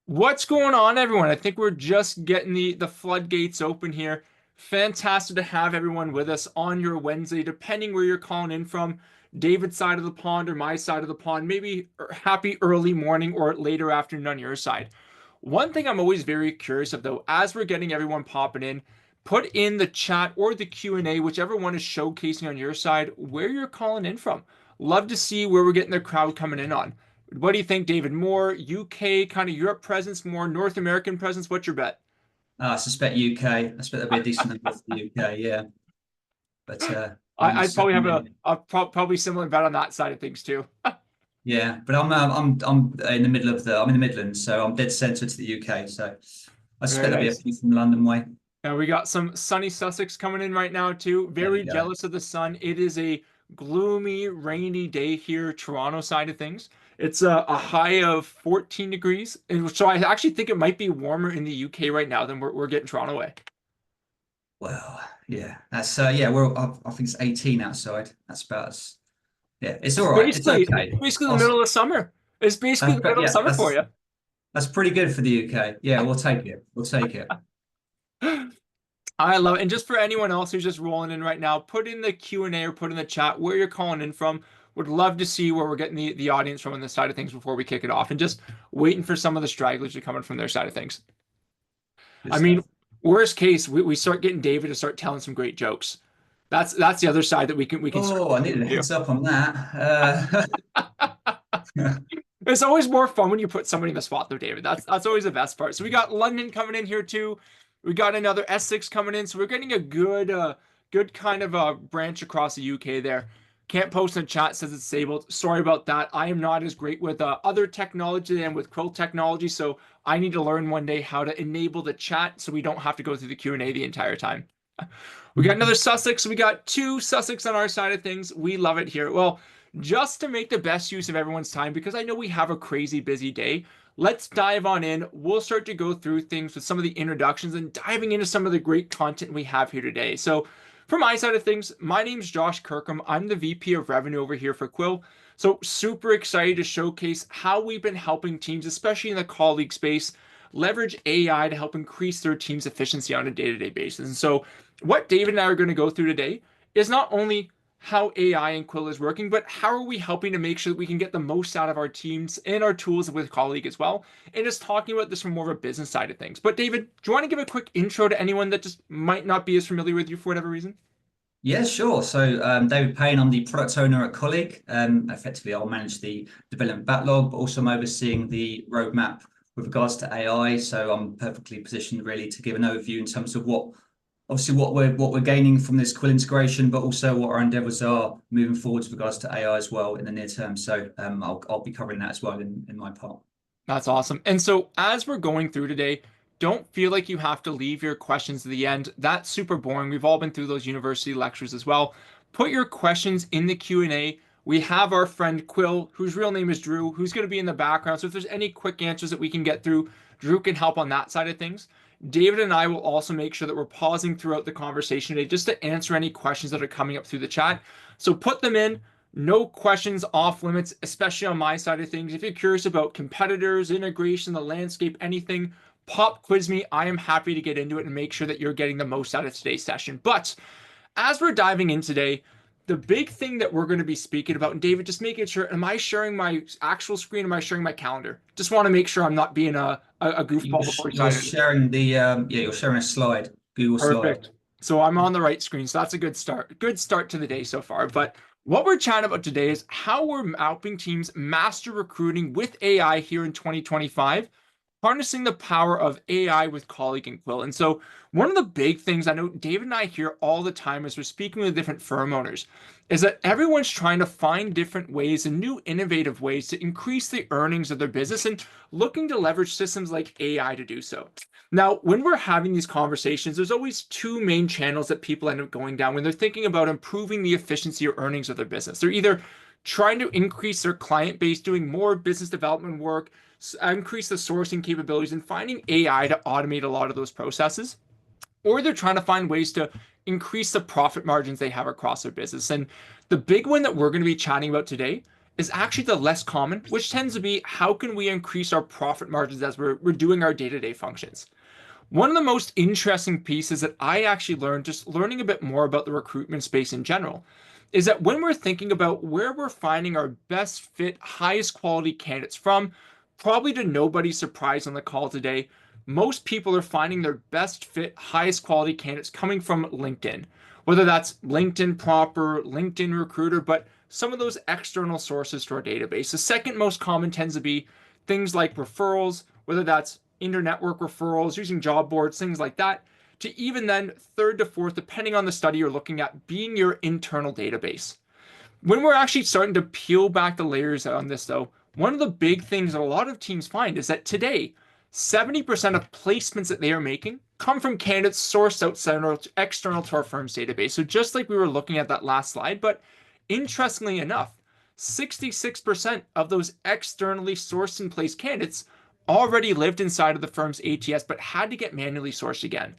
What's going on, everyone? I think we're just getting the floodgates open here. Fantastic to have everyone with us on your Wednesday, depending where you're calling in from, David's side of the pond or my side of the pond. Maybe happy early morning or later afternoon on your side. One thing I'm always very curious of, though, as we're getting everyone popping in, put in the chat or the Q&A, whichever one is showcasing on your side, where you're calling in from. Love to see where we're getting the crowd coming in on. What do you think, David? More UK, kind of Europe presence, more North American presence? What's your bet? I suspect UK. I suspect there'll be a decent number for the UK, yeah. But I'm I'd probably have certainly, probably similar bet on that side of things too. yeah. But I'm in the middle of I'm in the Midlands, so I'm dead centre to the UK. So I Very suspect there'll be a nice. few from London way. And we got some sunny Sussex coming in right now too. There we Very go. jealous of the sun. It is a gloomy, rainy day here, Toronto side of things. It's a high of 14 degrees, and so I actually think it might be warmer in the UK right now than we're getting Toronto way. Well, yeah. That's yeah. I think it's 18 outside. That's about as yeah. It's all right. It's It's okay. basically the middle of summer. It's basically the But middle of yeah, summer for you. that's pretty good for the UK. Yeah, we'll take it. We'll take it. I love it. And just for anyone else who's just rolling in right now, put in the Q&A or put in the chat where you're calling in from. Would love to see where we're getting the audience from on this side of things before we kick it off. And just waiting for some of the stragglers to come in from their side of things. Good I mean, stuff. worst case, we start getting David to start telling some great jokes. That's the other side that we can start Oh, I to needed a do. heads up on that. It's always more fun when you put somebody in the spot though, David. That's always the best part. So we got London coming in here too. We got another Essex coming in. So we're getting a good kind of a branch across the UK there. Can't post in the chat, says it's disabled. Sorry about that. I am not as great with other technology and with Quil technology, so I need to learn one day how to enable the chat so we don't have to go through the Q&A the entire time. We got another Sussex. We got two Sussex on our side of things. We love it here. Well, just to make the best use of everyone's time, because I know we have a crazy busy day, let's dive on in. We'll start to go through things with some of the introductions and diving into some of the great content we have here today. So, from my side of things, my name's Josh Kirkham. I'm the VP of Revenue over here for Quil. So, super excited to showcase how we've been helping teams, especially in the colleague space, leverage AI to help increase their team's efficiency on a day-to-day basis. And so, what David and I are going to go through today is not only how AI and Quil is working, but how are we helping to make sure that we can get the most out of our teams and our tools with Colleague as well, and just talking about this from more of a business side of things. But David, do you want to give a quick intro to anyone that just might not be as familiar with you for whatever reason? Yeah, sure. So, David Payne, I'm the product owner at Colleague. Effectively, I'll manage the development backlog, but also I'm overseeing the roadmap with regards to AI. So, I'm perfectly positioned really to give an overview in terms of obviously, what we're gaining from this Quill integration, but also what our endeavors are moving forward with regards to AI as well in the near term. So, I'll be covering that as well in my part. That's awesome. And so as we're going through today, don't feel like you have to leave your questions to the end. That's super boring. We've all been through those university lectures as well. Put your questions in the Q&A. We have our friend Quill, whose real name is Drew, who's going to be in the background. So if there's any quick answers that we can get through, Drew can help on that side of things. David and I will also make sure that we're pausing throughout the conversation today just to answer any questions that are coming up through the chat. So put them in. No questions off limits, especially on my side of things. If you're curious about competitors, integration, the landscape, anything, pop quiz me. I am happy to get into it and make sure that you're getting the most out of today's session. But as we're diving in today, the big thing that we're going to be speaking about, and David, just making sure, am I sharing my actual screen? Am I sharing my calendar? Just want to make sure I'm not being a goofball before we You're dive in. sharing yeah, you're sharing a slide, Google slide. Perfect. So I'm on the right screen. So that's a good start. Good start to the day so far. But what we're chatting about today is how we're helping teams master recruiting with AI here in 2025, harnessing the power of AI with Colleague and Quill. And so one of the big things I know David and I hear all the time as we're speaking with different firm owners is that everyone's trying to find different ways and new innovative ways to increase the earnings of their business and looking to leverage systems like AI to do so. Now, when we're having these conversations, there's always two main channels that people end up going down when they're thinking about improving the efficiency or earnings of their business. They're either trying to increase their client base, doing more business development work, increase the sourcing capabilities, and finding AI to automate a lot of those processes, or they're trying to find ways to increase the profit margins they have across their business. And the big one that we're going to be chatting about today is actually the less common, which tends to be how can we increase our profit margins as we're doing our day-to-day functions. One of the most interesting pieces that I actually learned just learning a bit more about the recruitment space in general is that when we're thinking about where we're finding our best fit, highest quality candidates from, probably to nobody's surprise on the call today, most people are finding their best fit, highest quality candidates coming from LinkedIn, whether that's LinkedIn proper, LinkedIn recruiter, but some of those external sources to our database. The second most common tends to be things like referrals, whether that's inter-network referrals, using job boards, things like that, to even then third to fourth, depending on the study you're looking at, being your internal database. When we're actually starting to peel back the layers on this, though, one of the big things that a lot of teams find is that today, 70% of placements that they are making come from candidates sourced outside or external to our firm's database. So just like we were looking at that last slide, but interestingly enough, 66% of those externally sourced and placed candidates already lived inside of the firm's ATS, but had to get manually sourced again.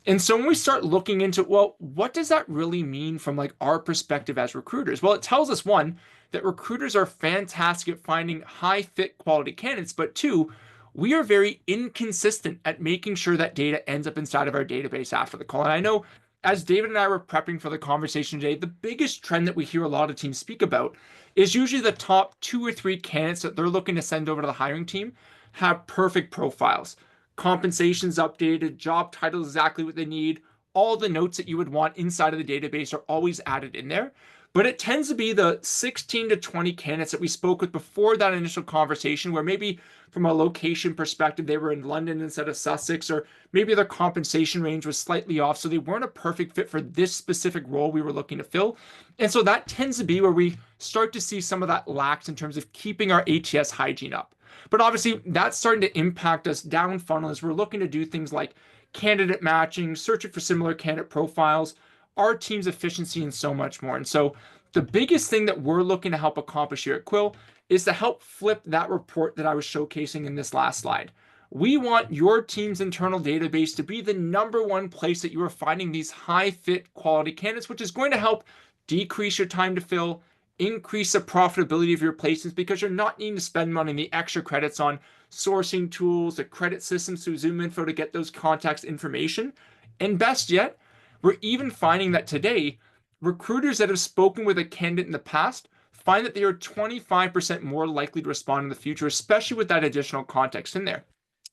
And so when we start looking into, well, what does that really mean from like our perspective as recruiters? Well, it tells us one, that recruiters are fantastic at finding high fit quality candidates, but two, we are very inconsistent at making sure that data ends up inside of our database after the call. And I know as David and I were prepping for the conversation today, the biggest trend that we hear a lot of teams speak about is usually the top 2 or 3 candidates that they're looking to send over to the hiring team have perfect profiles. Compensation's updated, job title is exactly what they need. All the notes that you would want inside of the database are always added in there. But it tends to be the 16 to 20 candidates that we spoke with before that initial conversation, where maybe from a location perspective, they were in London instead of Sussex, or maybe their compensation range was slightly off, so they weren't a perfect fit for this specific role we were looking to fill. And so that tends to be where we start to see some of that lax in terms of keeping our ATS hygiene up. But obviously, that's starting to impact us down funnel as we're looking to do things like candidate matching, searching for similar candidate profiles, our team's efficiency, and so much more. And so the biggest thing that we're looking to help accomplish here at Quil is to help flip that report that I was showcasing in this last slide. We want your team's internal database to be the #1 place that you are finding these high fit quality candidates, which is going to help decrease your time to fill, increase the profitability of your placements because you're not needing to spend money on the extra credits on sourcing tools, the credit systems through ZoomInfo to get those contacts information. And best yet, we're even finding that today, recruiters that have spoken with a candidate in the past find that they are 25% more likely to respond in the future, especially with that additional context in there.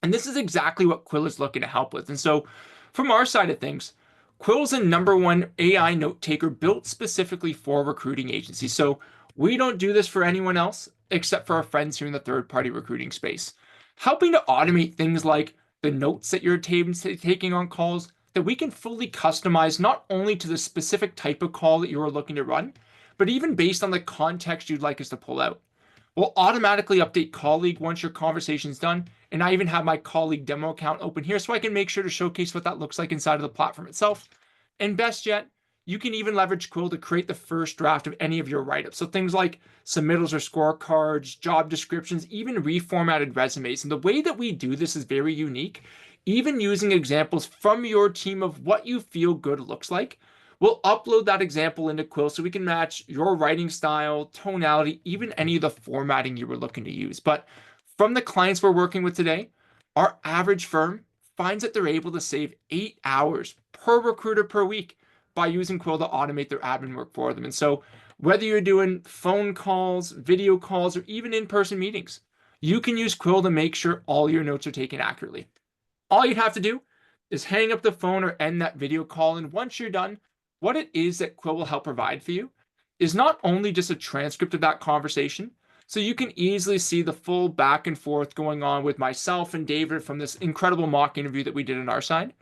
And this is exactly what Quil is looking to help with. And so from our side of things, Quill's a #1 AI note taker built specifically for recruiting agencies. So we don't do this for anyone else except for our friends here in the third-party recruiting space. Helping to automate things like the notes that you're taking on calls, that we can fully customize not only to the specific type of call that you are looking to run, but even based on the context you'd like us to pull out. We'll automatically update Colleague once your conversation's done, and I even have my Colleague demo account open here so I can make sure to showcase what that looks like inside of the platform itself. And best yet, you can even leverage Quil to create the first draft of any of your write-ups. So things like submittals or scorecards, job descriptions, even reformatted resumes. And the way that we do this is very unique. Even using examples from your team of what you feel good looks like, we'll upload that example into Quil so we can match your writing style, tonality, even any of the formatting you were looking to use. But from the clients we're working with today, our average firm finds that they're able to save 8 hours per recruiter per week by using Quil to automate their admin work for them. And so whether you're doing phone calls, video calls, or even in-person meetings, you can use Quil to make sure all your notes are taken accurately. All you'd have to do is hang up the phone or end that video call. And once you're done, what it is that Quil will help provide for you is not only just a transcript of that conversation, so you can easily see the full back and forth going on with myself and David from this incredible mock interview that we did on our side.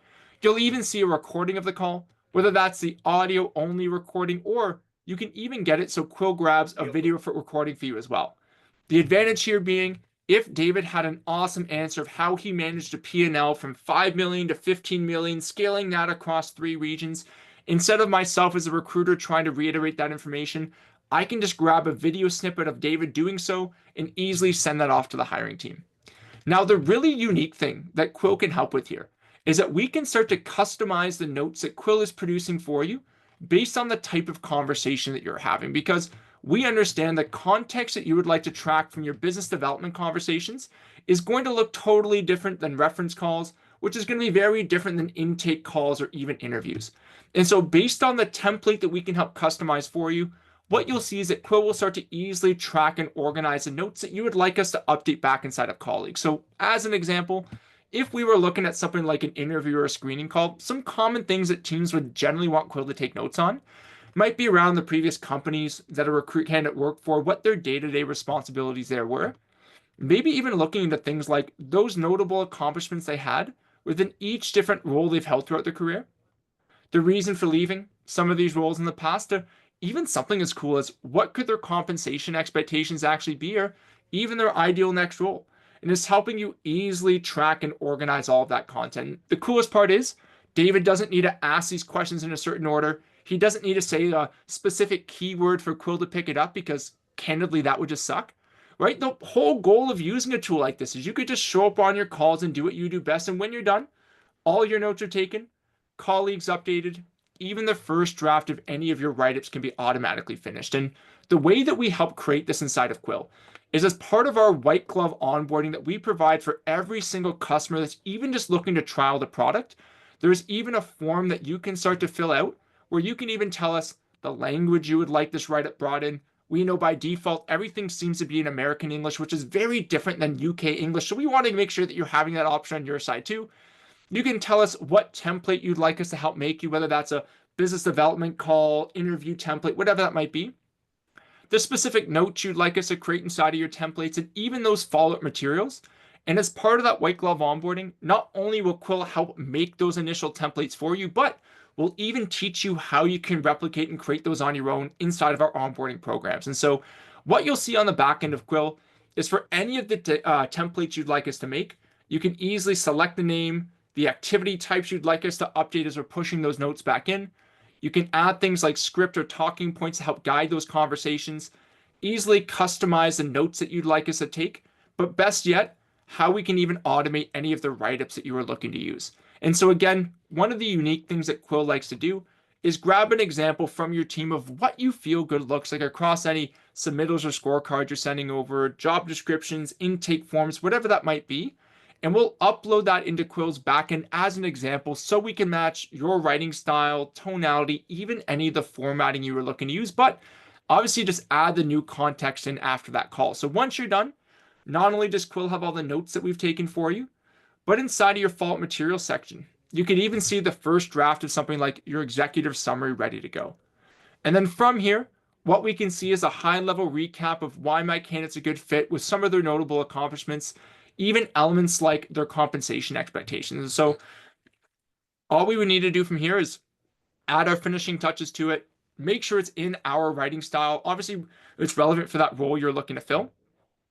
You'll even see a recording of the call, whether that's the audio only recording, or you can even get it so Quil grabs a video for recording for you as well. The advantage here being, if David had an awesome answer of how he managed a P&L from 5 million to 15 million, scaling that across 3 regions, instead of myself as a recruiter trying to reiterate that information, I can just grab a video snippet of David doing so and easily send that off to the hiring team. Now, the really unique thing that Quil can help with here is that we can start to customize the notes that Quil is producing for you based on the type of conversation that you're having. Because we understand the context that you would like to track from your business development conversations is going to look totally different than reference calls, which is going to be very different than intake calls or even interviews. And so based on the template that we can help customize for you, what you'll see is that Quil will start to easily track and organize the notes that you would like us to update back inside of Colleague. So as an example, if we were looking at something like an interview or a screening call, some common things that teams would generally want Quil to take notes on might be around the previous companies that a recruit candidate worked for, what their day-to-day responsibilities there were. Maybe even looking into things like those notable accomplishments they had within each different role they've held throughout their career, the reason for leaving some of these roles in the past, or even something as cool as what could their compensation expectations actually be, or even their ideal next role. And it's helping you easily track and organize all of that content. The coolest part is David doesn't need to ask these questions in a certain order. He doesn't need to say a specific keyword for Quil to pick it up because candidly, that would just suck. Right? The whole goal of using a tool like this is you could just show up on your calls and do what you do best. And when you're done, all your notes are taken, colleagues updated, even the first draft of any of your write-ups can be automatically finished. And the way that we help create this inside of Quil is as part of our white glove onboarding that we provide for every single customer that's even just looking to trial the product. There's even a form that you can start to fill out where you can even tell us the language you would like this write-up brought in. We know by default, everything seems to be in American English, which is very different than UK English. So we want to make sure that you're having that option on your side too. You can tell us what template you'd like us to help make you, whether that's a business development call, interview template, whatever that might be. The specific notes you'd like us to create inside of your templates, and even those follow-up materials. And as part of that white glove onboarding, not only will Quil help make those initial templates for you, but we'll even teach you how you can replicate and create those on your own inside of our onboarding programs. And so what you'll see on the back end of Quil is for any of the templates you'd like us to make, you can easily select the name, the activity types you'd like us to update as we're pushing those notes back in. You can add things like script or talking points to help guide those conversations, easily customize the notes that you'd like us to take, but best yet, how we can even automate any of the write-ups that you are looking to use. And so again, one of the unique things that Quil likes to do is grab an example from your team of what you feel good looks like across any submittals or scorecards you're sending over, job descriptions, intake forms, whatever that might be. And we'll upload that into Quil's backend as an example so we can match your writing style, tonality, even any of the formatting you were looking to use. But obviously just add the new context in after that call. So once you're done, not only does Quil have all the notes that we've taken for you, but inside of your follow-up material section, you could even see the first draft of something like your executive summary ready to go. And then from here, what we can see is a high-level recap of why my candidate's a good fit with some of their notable accomplishments, even elements like their compensation expectations. And so all we would need to do from here is add our finishing touches to it, make sure it's in our writing style. Obviously, it's relevant for that role you're looking to fill.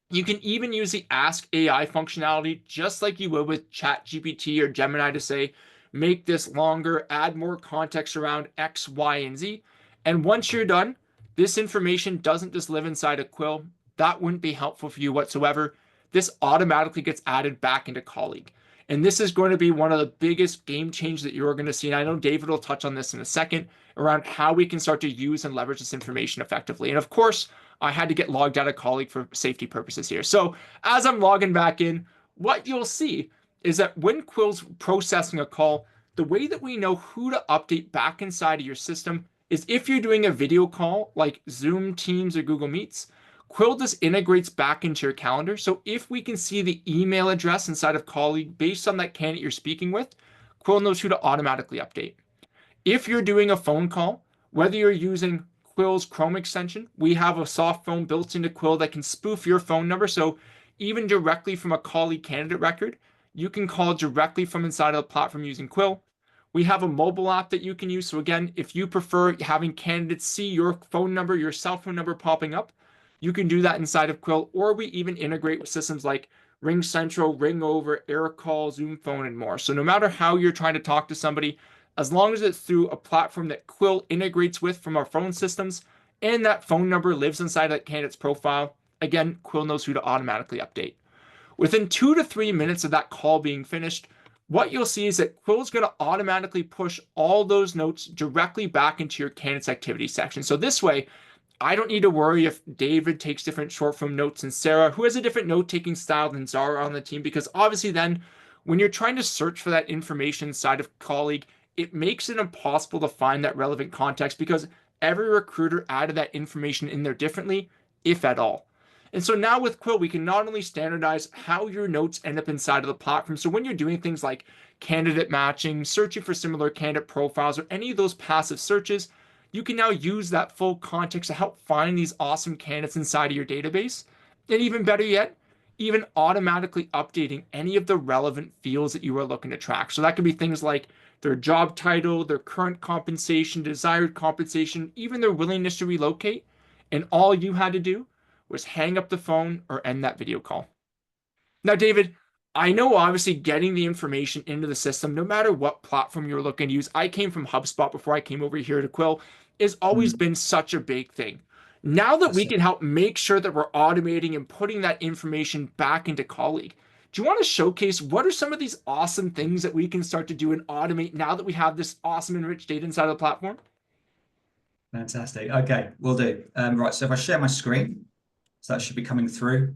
You can even use the Ask AI functionality, just like you would with ChatGPT or Gemini, to say, make this longer, add more context around X, Y, and Z. And once you're done, this information doesn't just live inside of Quil. That wouldn't be helpful for you whatsoever. This automatically gets added back into Colleague. And this is going to be one of the biggest game changes that you're going to see. And I know David will touch on this in a second around how we can start to use and leverage this information effectively. And of course, I had to get logged out of Colleague for safety purposes here. So as I'm logging back in, what you'll see is that when Quil's processing a call, the way that we know who to update back inside of your system is if you're doing a video call like Zoom, Teams, or Google Meets, Quil just integrates back into your calendar. So if we can see the email address inside of Colleague based on that candidate you're speaking with, Quil knows who to automatically update. If you're doing a phone call, whether you're using Quil's Chrome extension, we have a soft phone built into Quil that can spoof your phone number. So even directly from a Colleague candidate record, you can call directly from inside of the platform using Quil. We have a mobile app that you can use. So again, if you prefer having candidates see your phone number, your cell phone number popping up, you can do that inside of Quil, or we even integrate with systems like Ring Central, Ring Over, AirCall, Zoom Phone, and more. So no matter how you're trying to talk to somebody, as long as it's through a platform that Quil integrates with from our phone systems, and that phone number lives inside that candidate's profile, again, Quil knows who to automatically update. Within 2 to 3 minutes of that call being finished, what you'll see is that Quil is going to automatically push all those notes directly back into your candidate's activity section. So this way, I don't need to worry if David takes different short form notes than Sarah, who has a different note taking style than Zara on the team, because obviously then when you're trying to search for that information inside of Colleague, it makes it impossible to find that relevant context because every recruiter added that information in there differently, if at all. And so now with Quil, we can not only standardize how your notes end up inside of the platform. So when you're doing things like candidate matching, searching for similar candidate profiles, or any of those passive searches, you can now use that full context to help find these awesome candidates inside of your database. And even better yet, even automatically updating any of the relevant fields that you are looking to track. So that could be things like their job title, their current compensation, desired compensation, even their willingness to relocate. And all you had to do was hang up the phone or end that video call. Now, David, I know obviously getting the information into the system, no matter what platform you're looking to use, I came from HubSpot before I came over here to Quil, has always been such a big thing. Now that That's we it. can help make sure that we're automating and putting that information back into Colleague, do you want to showcase what are some of these awesome things that we can start to do and automate now that we have this awesome and rich data inside of the platform? Fantastic. Okay, we'll do. Right, so if I share my screen, so that should be coming through.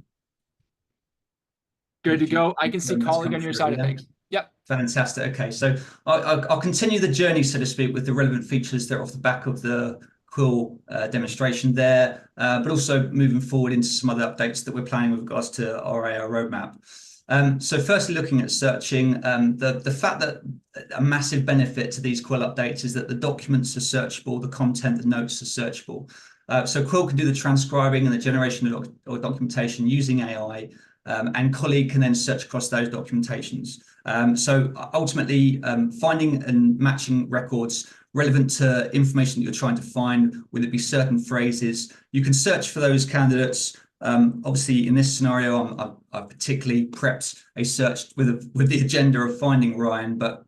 Good to If you go. I can see that's Colleague come on your through, side of yeah. things. Yep. Fantastic. Okay, so I'll continue the journey, so to speak, with the relevant features that are off the back of the Quil demonstration there, but also moving forward into some other updates that we're planning with regards to our AI roadmap. So firstly, looking at searching, the fact that a massive benefit to these Quil updates is that the documents are searchable, the content, the notes are searchable. So Quil can do the transcribing and the generation of documentation using AI, and Colleague can then search across those documentations. So ultimately, finding and matching records relevant to information that you're trying to find, whether it be certain phrases, you can search for those candidates. Obviously, in this scenario, I've particularly prepped a search with the agenda of finding Ryan. But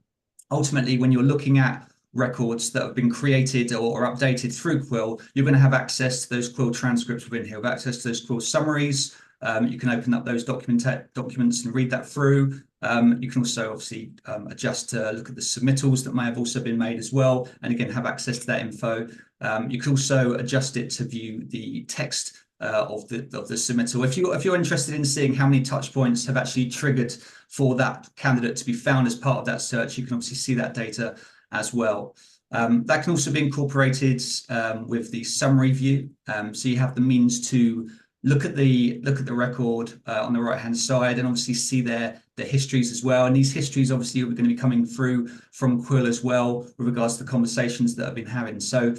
ultimately, when you're looking at records that have been created or updated through Quil, you're going to have access to those Quil transcripts within here, have access to those Quil summaries. You can open up those documents and read that through. You can also obviously adjust to look at the submittals that may have also been made as well, and again have access to that info. You can also adjust it to view the text of the submittal. If you're interested in seeing how many touch points have actually triggered for that candidate to be found as part of that search, you can obviously see that data as well. That can also be incorporated with the summary view. So you have the means to look at the record on the right hand side and obviously see the histories as well. And these histories obviously are going to be coming through from Quil as well with regards to the conversations that I've been having. So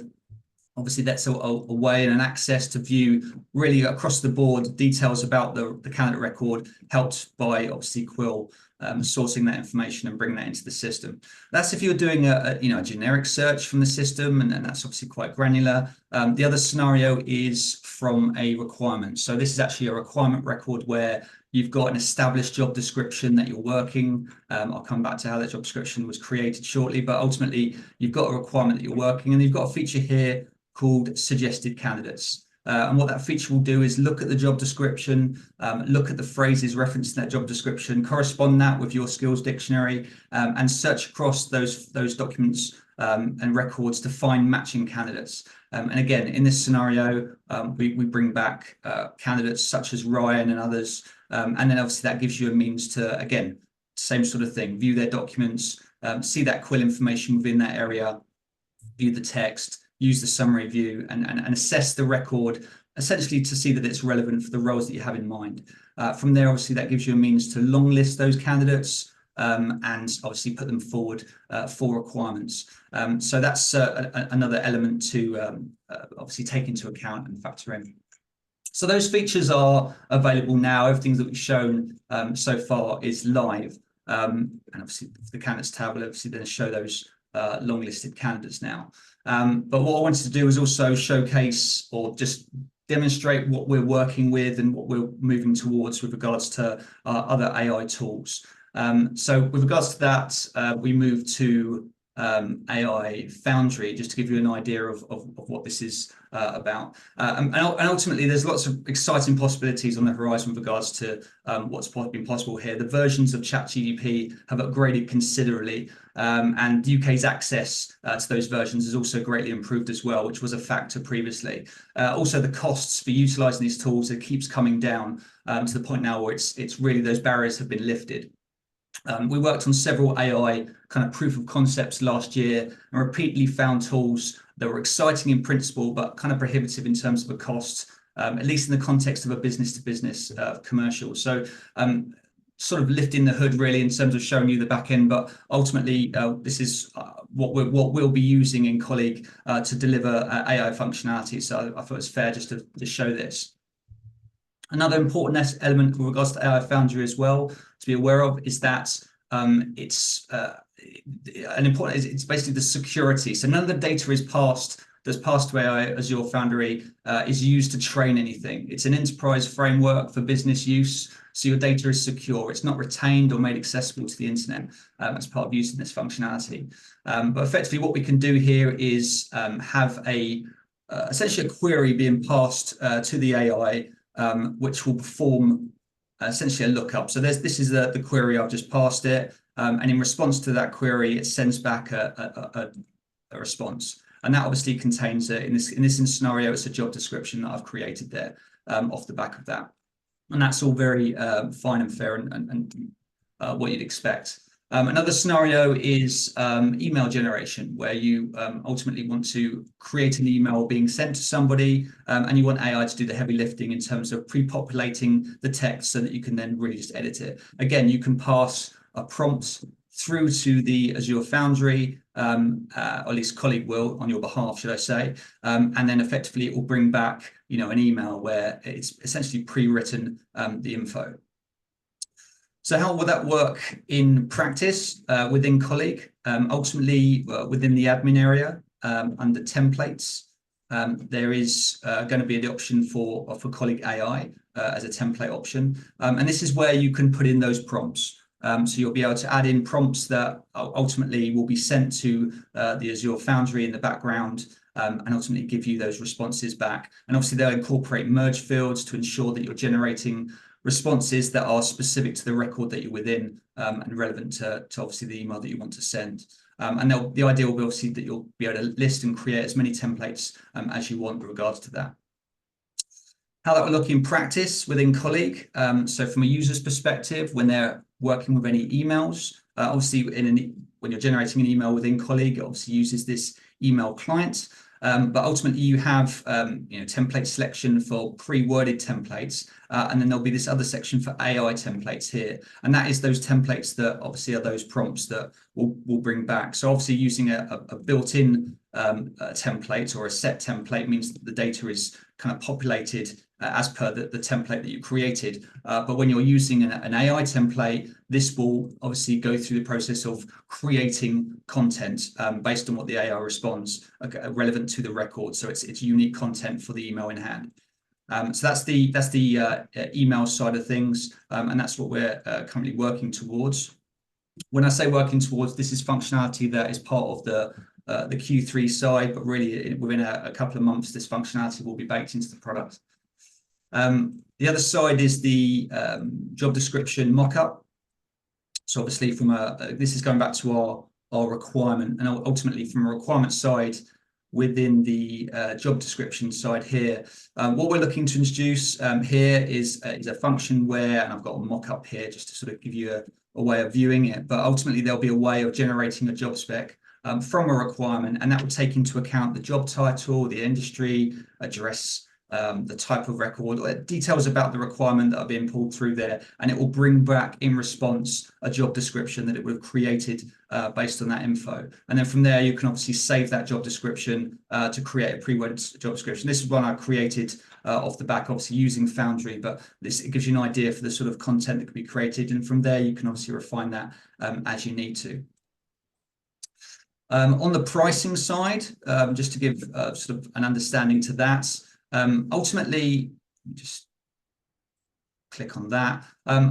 obviously that's a way and an access to view really across the board details about the candidate record, helped by obviously Quil sourcing that information and bringing that into the system. That's if you're doing a generic search from the system, and that's obviously quite granular. The other scenario is from a requirement. So this is actually a requirement record where you've got an established job description that you're working. I'll come back to how that job description was created shortly, but ultimately you've got a requirement that you're working, and you've got a feature here called suggested candidates. And what that feature will do is look at the job description, look at the phrases referenced in that job description, correspond that with your skills dictionary, and search across those documents and records to find matching candidates. And again, in this scenario, we bring back candidates such as Ryan and others. And then obviously that gives you a means to, again, same sort of thing, view their documents, see that Quil information within that area, view the text, use the summary view, and assess the record essentially to see that it's relevant for the roles that you have in mind. From there, obviously, that gives you a means to long list those candidates and obviously put them forward for requirements. So that's another element to obviously take into account and factor in. So those features are available now. Everything that we've shown so far is live. And obviously, the candidates tab will obviously then show those long listed candidates now. But what I wanted to do is also showcase or just demonstrate what we're working with and what we're moving towards with regards to other AI tools. So with regards to that, we move to AI Foundry, just to give you an idea of what this is about. And ultimately, there's lots of exciting possibilities on the horizon with regards to what's been possible here. The versions of ChatGPT have upgraded considerably, and the UK's access to those versions is also greatly improved as well, which was a factor previously. Also, the costs for utilising these tools, it keeps coming down to the point now where it's really, those barriers have been lifted. We worked on several AI kind of proof of concepts last year and repeatedly found tools that were exciting in principle, but kind of prohibitive in terms of a cost, at least in the context of a business-to-business commercial. So sort of lifting the hood really in terms of showing you the back end, but ultimately this is what we'll be using in Colleague to deliver AI functionality. So I thought it's fair just to show this. Another important element with regards to AI Foundry as well to be aware of is that it's basically the security. So none of the data that's passed to AI Azure Foundry is used to train anything. It's an enterprise framework for business use, so your data is secure. It's not retained or made accessible to the internet as part of using this functionality. But effectively, what we can do here is have essentially a query being passed to the AI, which will perform essentially a lookup. So this is the query, I've just passed it, and in response to that query, it sends back a response. And that obviously contains, in this scenario, it's a job description that I've created there off the back of that. And that's all very fine and fair and what you'd expect. Another scenario is email generation, where you ultimately want to create an email being sent to somebody, and you want AI to do the heavy lifting in terms of pre-populating the text so that you can then really just edit it. Again, you can pass a prompt through to the Azure Foundry, or at least Colleague will on your behalf, should I say, and then effectively it will bring back, an email where it's essentially pre-written the info. So how will that work in practice within Colleague? Ultimately, within the admin area, under templates, there is going to be the option for Colleague AI as a template option. And this is where you can put in those prompts. So you'll be able to add in prompts that ultimately will be sent to the Azure Foundry in the background, and ultimately give you those responses back. And obviously they'll incorporate merge fields to ensure that you're generating responses that are specific to the record that you're within, and relevant to obviously the email that you want to send. And the idea will be obviously that you'll be able to list and create as many templates as you want with regards to that. How that will look in practice within Colleague. So from a user's perspective, when they're working with any emails, obviously when you're generating an email within Colleague, it obviously uses this email client. But ultimately you have template selection for pre-worded templates, and then there'll be this other section for AI templates here, and that is those templates that obviously are those prompts that will bring back. So obviously using a built-in template or a set template means that the data is kind of populated as per the template that you created. But when you're using an AI template, this will obviously go through the process of creating content based on what the AI responds, relevant to the record. So it's unique content for the email in hand. So that's the email side of things, and that's what we're currently working towards. When I say working towards, this is functionality that is part of the Q3 side, but really within a couple of months, this functionality will be baked into the product. The other side is the job description mockup. So obviously this is going back to our requirement, and ultimately from a requirement side within the job description side here, what we're looking to introduce here is a function where, and I've got a mock-up here just to sort of give you a way of viewing it, but ultimately there'll be a way of generating a job spec from a requirement, and that will take into account the job title, the industry, address, the type of record, details about the requirement that are being pulled through there, and it will bring back in response a job description that it would have created based on that info. And then from there, you can obviously save that job description to create a pre-worded job description. This is one I created off the back, obviously using Foundry, but it gives you an idea for the sort of content that can be created. And from there, you can obviously refine that as you need to. On the pricing side, just to give sort of an understanding to that, ultimately, just click on that.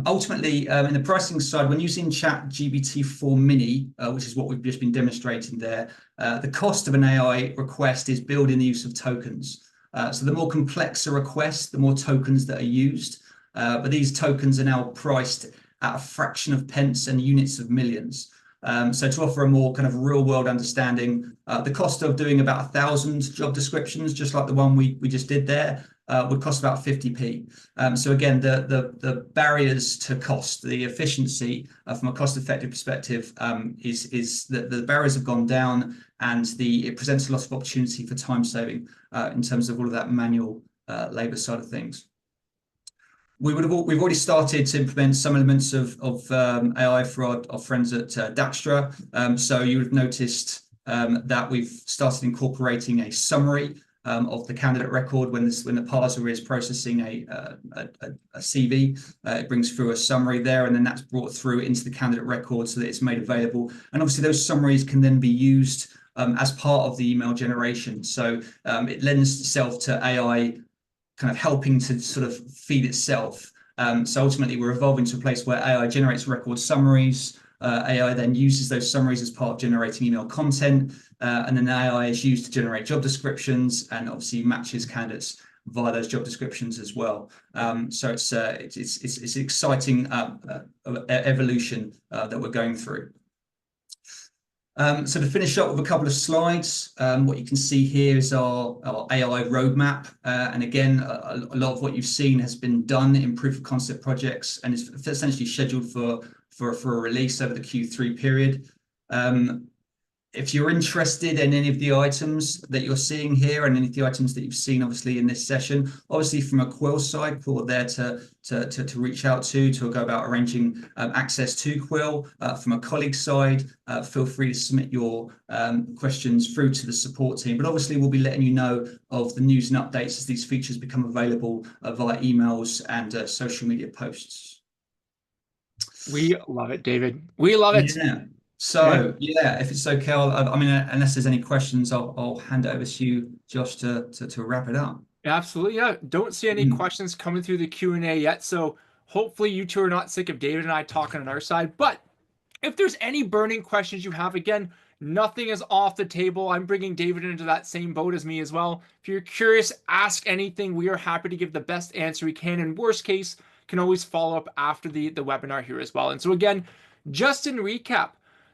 Ultimately, in the pricing side, when using ChatGPT 4 Mini, which is what we've just been demonstrating there, the cost of an AI request is building the use of tokens. So the more complex a request, the more tokens that are used. But these tokens are now priced at a fraction of pence and units of millions. So to offer a more kind of real world understanding, the cost of doing about 1,000 job descriptions, just like the one we just did there, would cost about 50p. So again, the barriers to cost, the efficiency from a cost effective perspective is that the barriers have gone down, and it presents a lot of opportunity for time saving in terms of all of that manual labor side of things. We've already started to implement some elements of AI for our friends at Daxtra. So you would have noticed that we've started incorporating a summary of the candidate record when the parser is processing a CV. It brings through a summary there, and then that's brought through into the candidate record so that it's made available. And obviously those summaries can then be used as part of the email generation. So it lends itself to AI kind of helping to sort of feed itself. So ultimately, we're evolving to a place where AI generates record summaries. AI then uses those summaries as part of generating email content, and then AI is used to generate job descriptions and obviously matches candidates via those job descriptions as well. So it's an exciting evolution that we're going through. So to finish up with a couple of slides, what you can see here is our AI roadmap. And again, a lot of what you've seen has been done in proof of concept projects and is essentially scheduled for a release over the Q3 period. If you're interested in any of the items that you're seeing here and any of the items that you've seen obviously in this session, obviously from a Quil side, Quil are there to reach out to go about arranging access to Quil. From a colleague side, feel free to submit your questions through to the support team. But obviously we'll be letting you know of the news and updates as these features become available via emails and social media posts. We love it, David. We love it. Yeah. So yeah, if it's okay, I mean, unless there's any questions, I'll hand it over to you, Josh, to wrap it up. Absolutely, yeah. Don't see any questions coming through the Q&A yet, so hopefully you two are not sick of David and I talking on our side. But if there's any burning questions you have, again, nothing is off the table. I'm bringing David into that same boat as me as well. If you're curious, ask anything. We are happy to give the best answer we can. In worst case, can always follow up after the webinar here as well. And so again, just in recap,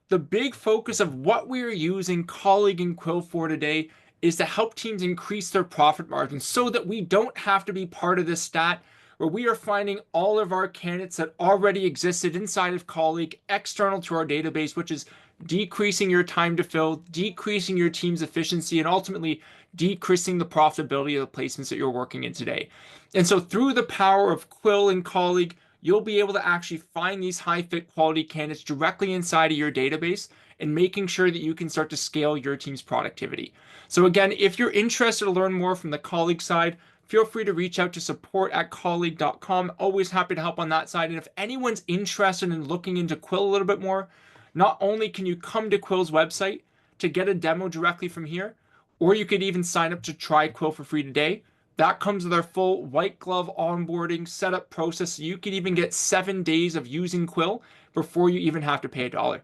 the big focus of what we are using Colleague and Quil for today is to help teams increase their profit margins so that we don't have to be part of this stat where we are finding all of our candidates that already existed inside of Colleague external to our database, which is decreasing your time to fill, decreasing your team's efficiency, and ultimately decreasing the profitability of the placements that you're working in today. And so through the power of Quil and Colleague, you'll be able to actually find these high fit quality candidates directly inside of your database and making sure that you can start to scale your team's productivity. So again, if you're interested to learn more from the Colleague side, feel free to reach out to support@colleague.com. Always happy to help on that side. And if anyone's interested in looking into Quil a little bit more, not only can you come to Quil's website to get a demo directly from here, or you could even sign up to try Quil for free today. That comes with our full white glove onboarding setup process. So you can even get 7 days of using Quil before you even have to pay $1.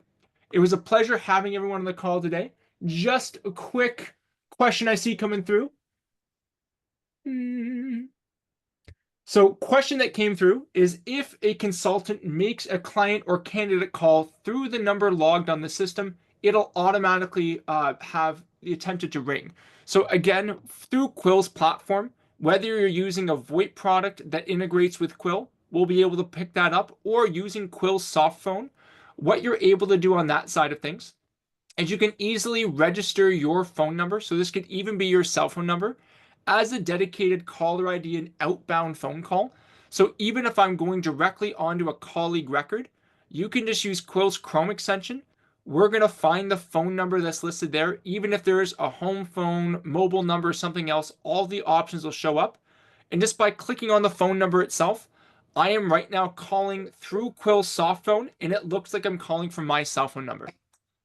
It was a pleasure having everyone on the call today. Just a quick question I see coming through. So question that came through is if a consultant makes a client or candidate call through the number logged on the system, it'll automatically have the attempted to ring. So again, through Quil's platform, whether you're using a VoIP product that integrates with Quil, we'll be able to pick that up, or using Quil's soft phone. What you're able to do on that side of things is you can easily register your phone number. So this could even be your cell phone number as a dedicated caller ID and outbound phone call. So even if I'm going directly onto a colleague record, you can just use Quil's Chrome extension. We're going to find the phone number that's listed there. Even if there's a home phone, mobile number, something else, all the options will show up. And just by clicking on the phone number itself, I am right now calling through Quil's soft phone, and it looks like I'm calling from my cell phone number.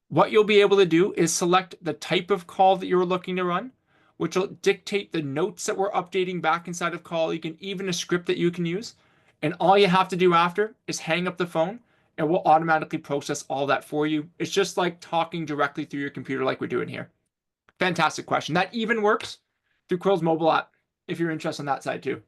What you'll be able to do is select the type of call that you're looking to run, which will dictate the notes that we're updating back inside of Colleague and even a script that you can use. And all you have to do after is hang up the phone and we'll automatically process all that for you. It's just like talking directly through your computer like we're doing here. Fantastic question. That even works through Quil's mobile app if you're interested on that side too.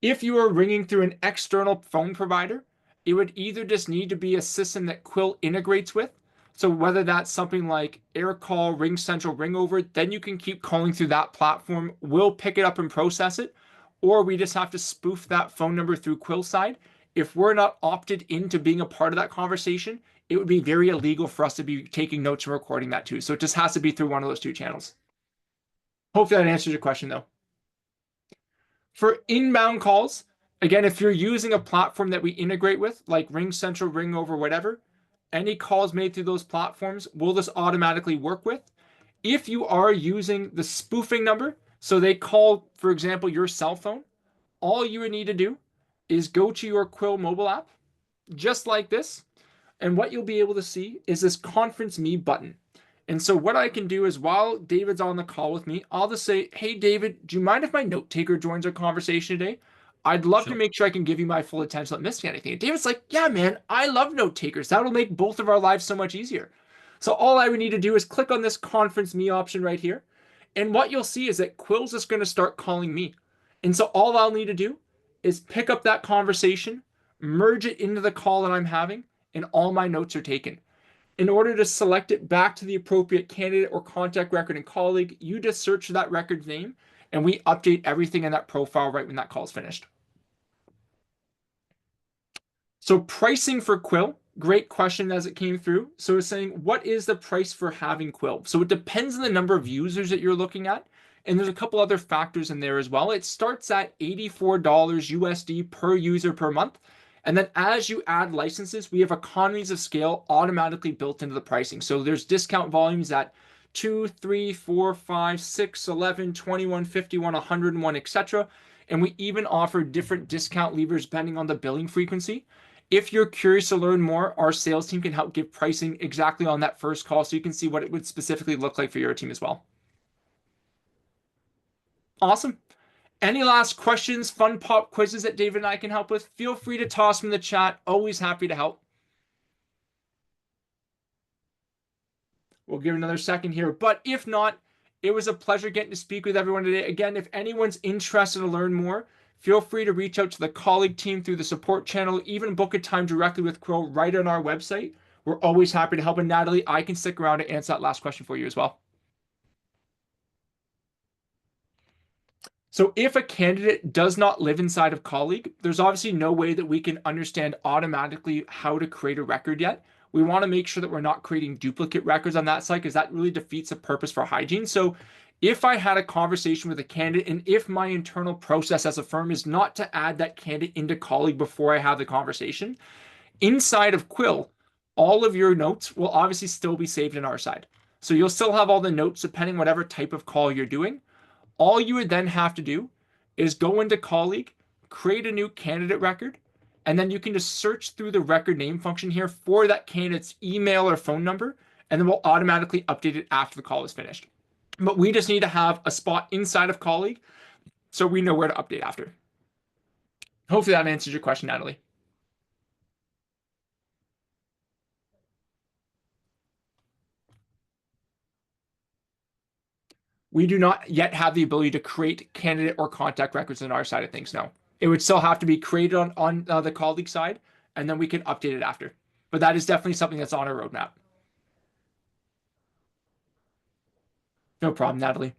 If you are ringing through an external phone provider, it would either just need to be a system that Quil integrates with. So whether that's something like AirCall, RingCentral, Ringover, then you can keep calling through that platform. We'll pick it up and process it. Or we just have to spoof that phone number through Quil's side. If we're not opted into being a part of that conversation, it would be very illegal for us to be taking notes and recording that too. So it just has to be through one of those two channels. Hopefully that answers your question though. For inbound calls, again, if you're using a platform that we integrate with, like RingCentral, Ringover, whatever, any calls made through those platforms will just automatically work with. If you are using the spoofing number, so they call, for example, your cell phone, all you would need to do is go to your Quil mobile app, just like this, and what you'll be able to see is this Conference Me button. And so what I can do is while David's on the call with me, I'll just say, hey, David, do you mind if my note taker joins our conversation today? I'd love to Sure. make sure I can give you my full attention, not missing anything. And David's like, yeah, man, I love note takers. That'll make both of our lives so much easier. So all I would need to do is click on this Conference Me option right here. And what you'll see is that Quill's just going to start calling me. And so all I'll need to do is pick up that conversation, merge it into the call that I'm having, and all my notes are taken. In order to select it back to the appropriate candidate or contact record and colleague, you just search for that record's name and we update everything in that profile right when that call is finished. So pricing for Quil, great question as it came through. So it's saying, what is the price for having Quil? So it depends on the number of users that you're looking at. And there's a couple other factors in there as well. It starts at $84 USD per user per month. And then as you add licenses, we have economies of scale automatically built into the pricing. So there's discount volumes at 2, 3, 4, 5, 6, 11, 21, 51, 101, etc. And we even offer different discount levers depending on the billing frequency. If you're curious to learn more, our sales team can help give pricing exactly on that first call so you can see what it would specifically look like for your team as well. Awesome. Any last questions, fun pop quizzes that David and I can help with? Feel free to toss them in the chat. Always happy to help. We'll give it another second here. But if not, it was a pleasure getting to speak with everyone today. Again, if anyone's interested to learn more, feel free to reach out to the colleague team through the support channel, even book a time directly with Quil right on our website. We're always happy to help. And Natalie, I can stick around to answer that last question for you as well. So if a candidate does not live inside of Colleague, there's obviously no way that we can understand automatically how to create a record yet. We want to make sure that we're not creating duplicate records on that side because that really defeats the purpose for hygiene. So if I had a conversation with a candidate and if my internal process as a firm is not to add that candidate into Colleague before I have the conversation, inside of Quil, all of your notes will obviously still be saved in our side. So you'll still have all the notes depending whatever type of call you're doing. All you would then have to do is go into Colleague, create a new candidate record, and then you can just search through the record name function here for that candidate's email or phone number, and then we'll automatically update it after the call is finished. But we just need to have a spot inside of Colleague so we know where to update after. Hopefully that answers your question, Natalie. We do not yet have the ability to create candidate or contact records on our side of things, no. It would still have to be created on the colleague side, and then we can update it after. But that is definitely something that's on our roadmap. No problem, Natalie.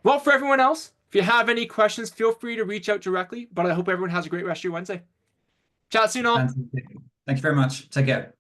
Well, for everyone else, if you have any questions, feel free to reach out directly. But I hope everyone has a great rest of your Wednesday. Chat soon, all. Thank you very much. Take care.